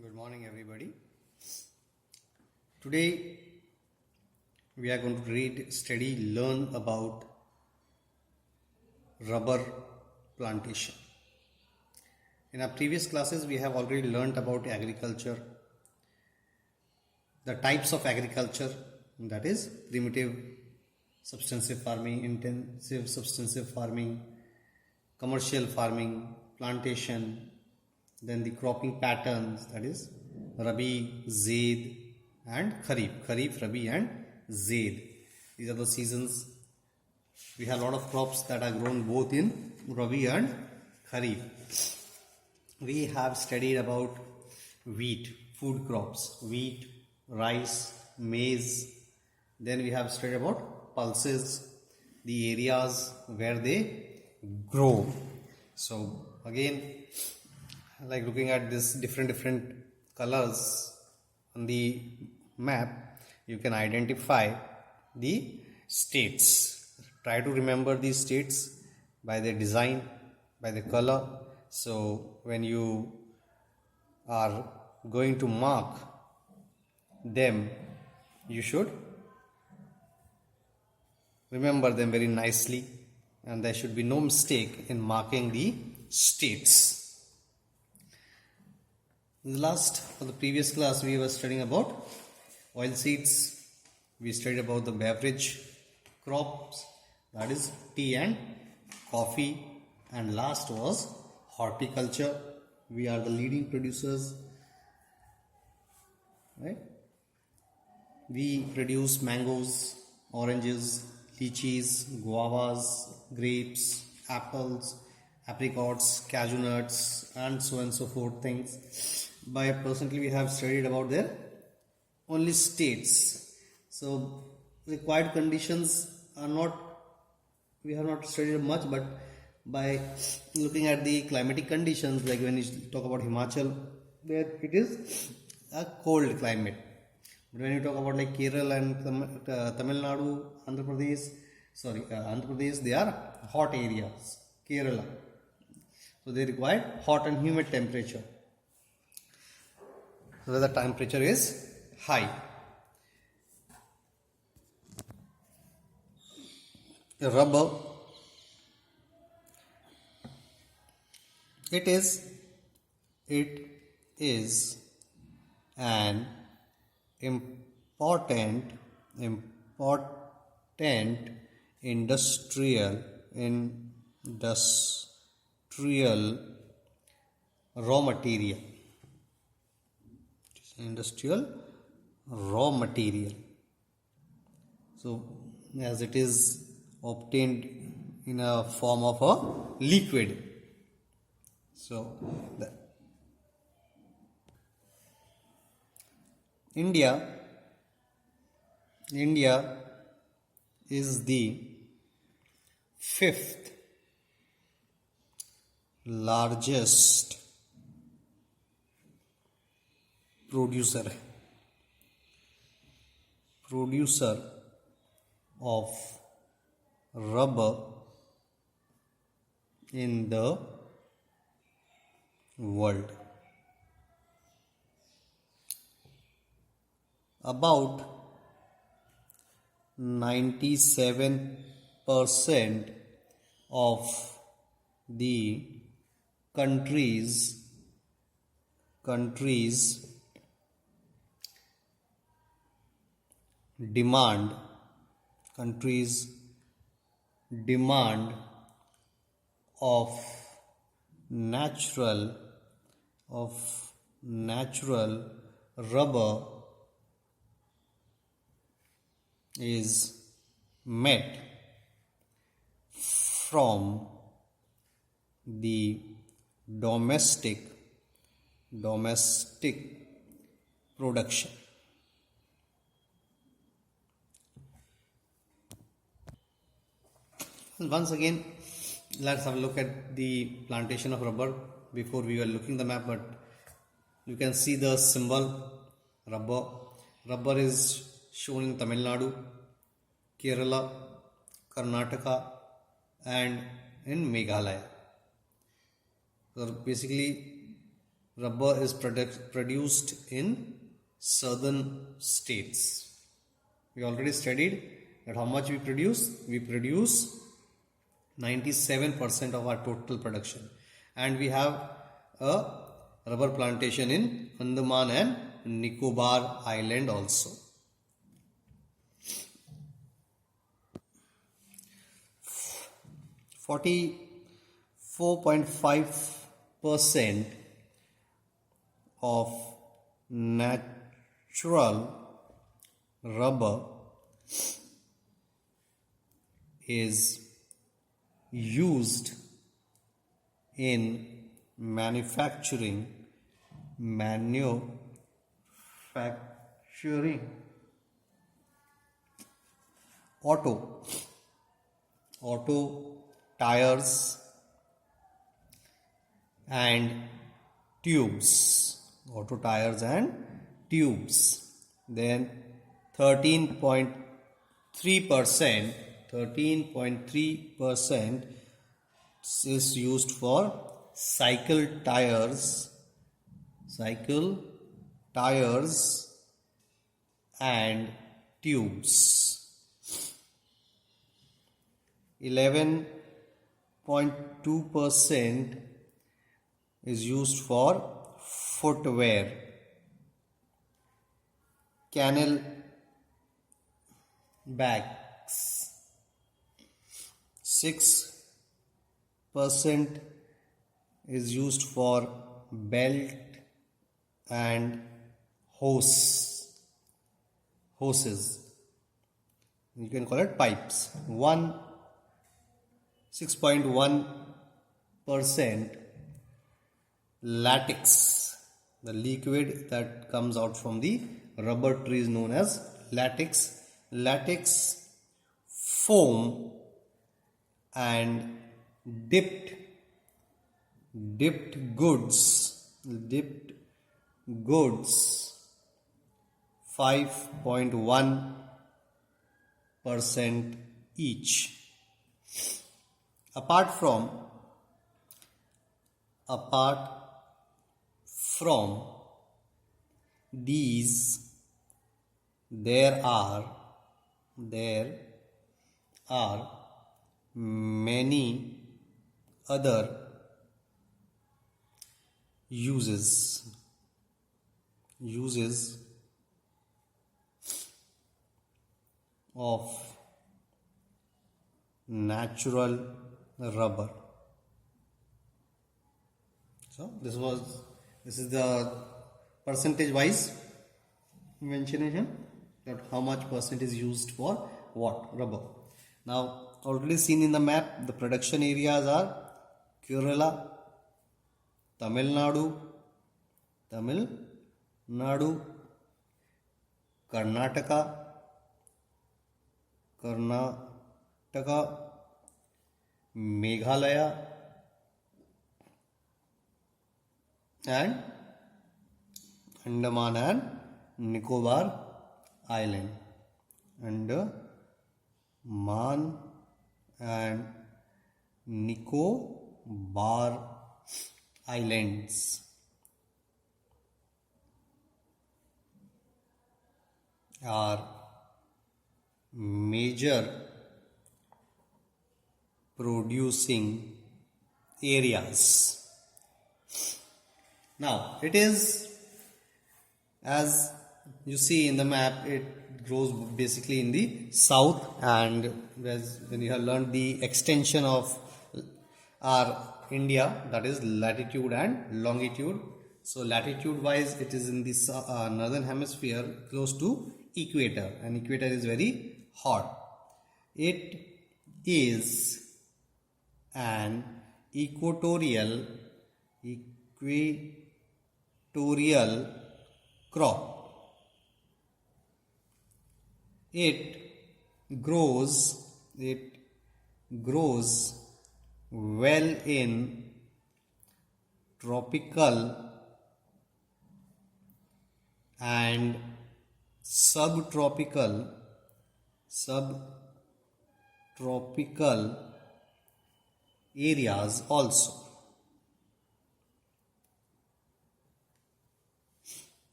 Good morning, everybody. Today we are going to read, study, learn about rubber plantation. In our previous classes, we have already learned about agriculture, the types of agriculture, that is primitive substensive farming, intensive substensive farming, commercial farming, plantation, then the cropping patterns, that is Rabi, Zaid and Kharif. Kharif, Rabi and Zaid. These are the seasons. We have a lot of crops that are grown both in Rabi and Kharif. We have studied about wheat, food crops, wheat, rice, maize. Then we have studied about pulses, the areas where they grow. So again, like looking at this different colors on the map, you can identify the states. Try to remember these states by their design, by the color. So when you are going to mark them, you should remember them very nicely, and there should be no mistake in marking the states. In the previous class, we were studying about oilseeds. We studied about the beverage crops, that is tea and coffee, and last was horticulture. We are the leading producers, right? We produce mangoes, oranges, lychees, guavas, grapes, apples, apricots, cashew nuts, and so on and so forth things. By presently we have studied about their only states. So required conditions are not, we have not studied much, but by looking at the climatic conditions, like when you talk about Himachal, there it is a cold climate. But when you talk about like Kerala and Tamil Nadu, Andhra Pradesh, they are hot areas. Kerala, so they require hot and humid temperature, so the temperature is high. The rubber, it is an important industrial raw material. Industrial raw material. So as it is obtained in a form of a liquid. So India is the fifth largest producer of rubber in the world. About 97% of the countries demand of natural rubber is met from the domestic production. Once again, let's have a look at the plantation of rubber. Before we were looking the map, but you can see the symbol rubber. Rubber is shown in Tamil Nadu, Kerala, Karnataka and in Meghalaya. So basically rubber is produced in southern states. We already studied that how much we produce. We produce 97% of our total production, and we have a rubber plantation in Andaman and Nicobar Island also. 44.5% of natural rubber is used in manufacturing auto tires and tubes. Then 13.3% is used for cycle tires and tubes. 11.2% is used for footwear, canal bags. 6% is used for belt and hoses. You can call it pipes. 6.1% latex, the liquid that comes out from the rubber tree is known as latex. Latex, foam, and dipped goods 5.1% each. Apart from these, there are many other uses of natural rubber. So this is the percentage wise mentionation that how much percent is used for what rubber. Now already seen in the map, the production areas are Kerala, Tamil Nadu, Karnataka, Meghalaya, and Andaman and Nicobar Island. Andaman and Nicobar Islands are major producing areas. Now it is, as you see in the map, it grows basically in the south, and when you have learned the extension of our India, that is latitude and longitude. So latitude wise it is in the northern hemisphere close to equator, and equator is very hot. It is an equatorial crop. It grows well in tropical and subtropical areas also.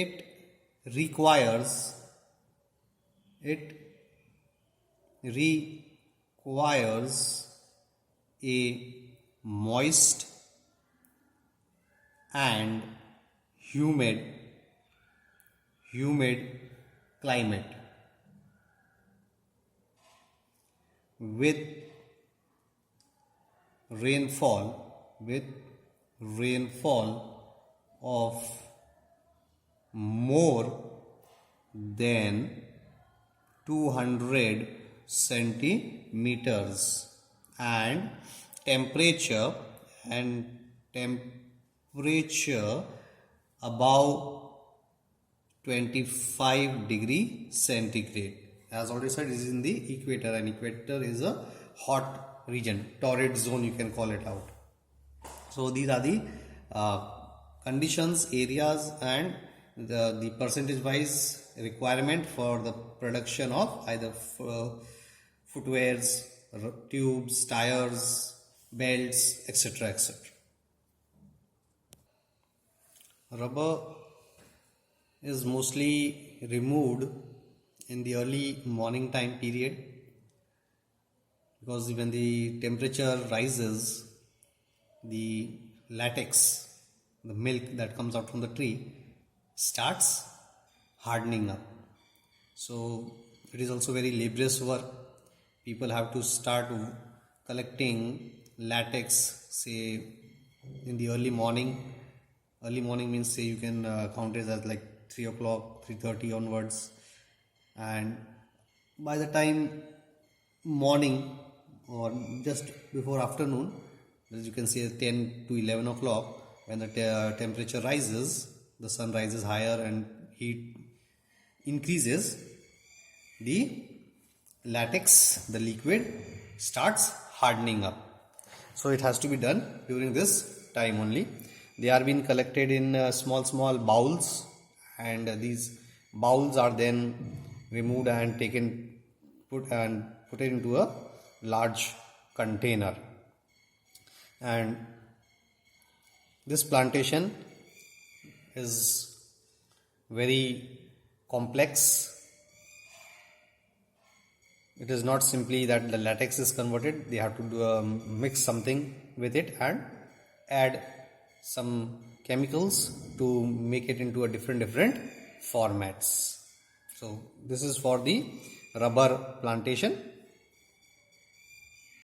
it requires a moist and humid climate with rainfall of more than 200 centimeters and temperature above 25 degrees centigrade. As already said, this is in the equator, and equator is a hot region, torrid zone you can call it out. So these are the conditions, areas, and the percentage wise requirement for the production of either footwears, tubes, tires, belts, etc. etc. Rubber is mostly removed in the early morning time period, because when the temperature rises, the latex, the milk that comes out from the tree, starts hardening up. So it is also very laborious work. People have to start collecting latex, say in the early morning. Early morning means, say, you can count it as like 3 o'clock, 3:30 onwards, and by the time morning or just before afternoon, as you can see, 10 to 11 o'clock, when the temperature rises, the sun rises higher and heat increases, the latex, the liquid, starts hardening up. So it has to be done during this time only. They are being collected in small bowls, and these bowls are then removed and put it into a large container. And this plantation is very complex. It is not simply that the latex is converted. They have to mix something with it and add some chemicals to make it into a different formats. So this is for the rubber plantation.